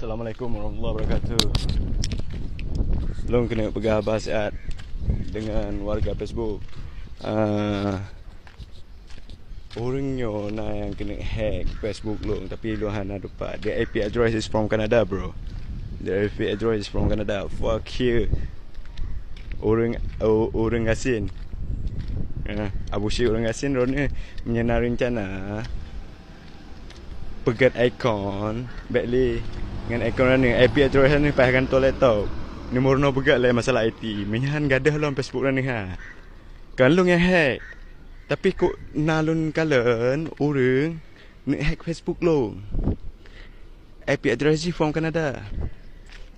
Assalamualaikum warahmatullahi wabarakatuh. Long kena bergabar sihat dengan warga Facebook. Orangnya nak yang kena hack Facebook long, tapi lu hana dapat. The IP address is from Canada, bro. The IP address is from Canada. Fuck you. Ureung Gasin. Abusyik Ureung Gasin ni menyenar rencana pegat ikon backly dengan ikon ni IP address ni pakai kantor laptop. Ni murno pegat lah masalah IT. Menyahan gadah lah Facebook ni ha. Kan lu yang hack. Tapi kok nalun kalen orang ni hack Facebook lo. IP address from Canada.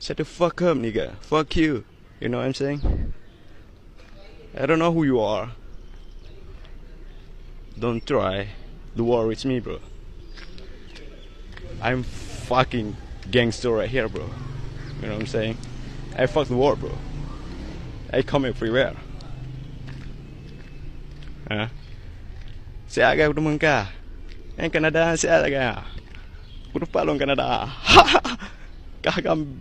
Shut the fuck up, nigga. Fuck you. You know what I'm saying? I don't know who you are. Don't try the war with me, bro. I'm fucking gangster right here, bro. You know what I'm saying? I fuck the war, bro. I come everywhere. Siap agak udah mengkah. Yang Kanada siap agak. Udah palong Kanada. Kaham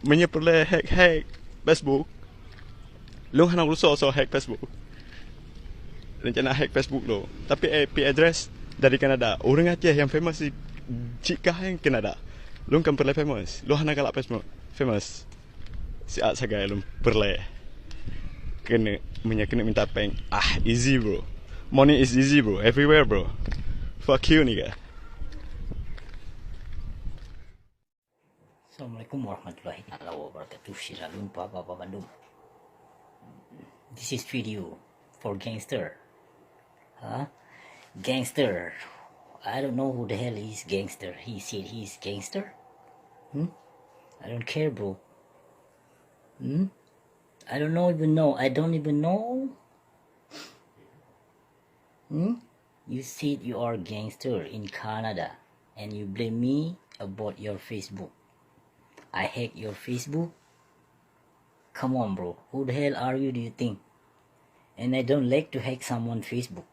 menyepele hack Facebook. Lu hana rusak hack Facebook. Rencana hack Facebook lo. Tapi IP address dari Kanada. Orang Aceh yang famous si Cikah yang Kanada. Lu kan perle famous. Lu hana kalak Facebook famous. Siap sagai lu perle. Kena minta peng. Easy bro. Money is easy bro. Everywhere bro. Fuck you nigga. Assalamualaikum warahmatullahi wabarakatuh. Shalom Papa Bandung. This is video for gangster. Gangster. I don't know who the hell is gangster. He said he's gangster. I don't care bro. I don't even know. I don't even know. You said you are a gangster in Canada and you blame me about your Facebook. I hack your Facebook? Come on bro, who the hell are you do you think? And I don't like to hack someone's Facebook.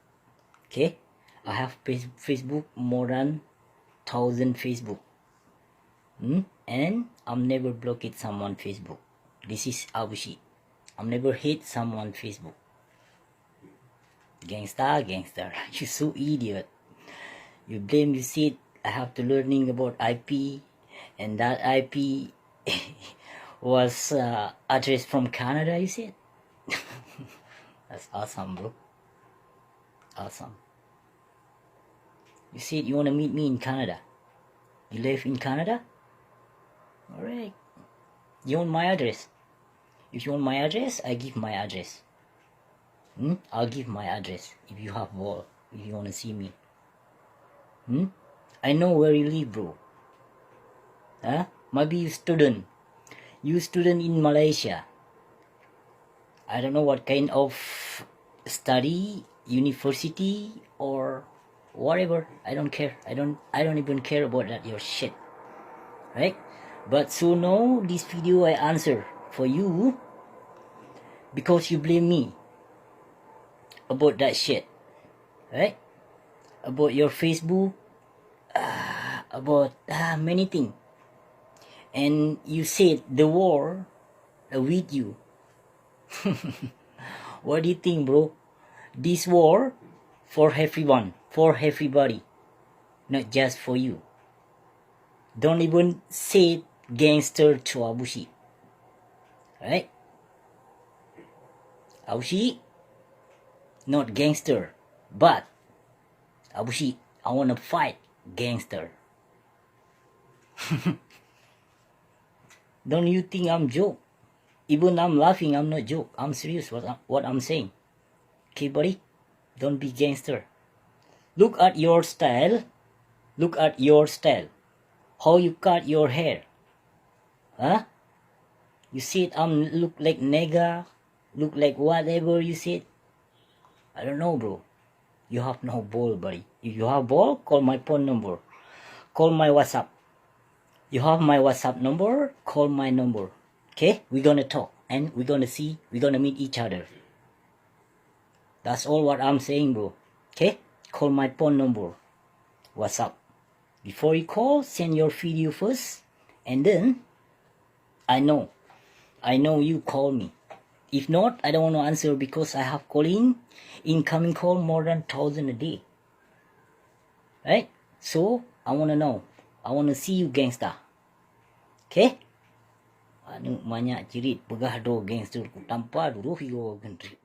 Okay? I have Facebook more than 1,000 Facebook. And I'm never blocked someone Facebook. This is Abusyik. I'm never hate someone Facebook. Gangster. You so idiot. You blame, you said I have to learning about IP, and that IP was address from Canada, you said? That's awesome, bro. Awesome. You said you want to meet me in Canada. You live in Canada? Alright. You want my address? If you want my address, I give my address. I'll give my address if you have ball, if you want to see me. I know where you live, bro. Maybe you student. You student in Malaysia. I don't know what kind of study, university or whatever. I don't care. I don't even care about that your shit. Right? But so now this video I answer for you because you blame me about that shit. Right? About your Facebook, about many things. And you said the war with you. What do you think, bro? This war for everyone, for everybody, not just for you. Don't even say gangster to Abusyik. Right? Abusyik, not gangster, but Abusyik, I wanna fight gangster. Don't you think I'm joke? Even I'm laughing, I'm not joke. I'm serious what I'm saying. Okay, buddy? Don't be gangster. Look at your style. Look at your style. How you cut your hair. You said I'm look like nigga. Look like whatever you said. I don't know, bro. You have no ball, buddy. If you have ball, call my phone number. Call my WhatsApp. You have my WhatsApp number, call my number. Okay? We're gonna talk and we're gonna see, we're gonna meet each other. That's all what I'm saying, bro. Okay? Call my phone number. WhatsApp. Before you call, send your video first, and then I know you call me. If not, I don't want to answer because I have incoming call more than 1,000 a day. Right? So I want to know. I want to see you gangster. Okay? Anu banyak cerit pegah do gangster ku tanpa dulu yo gentri.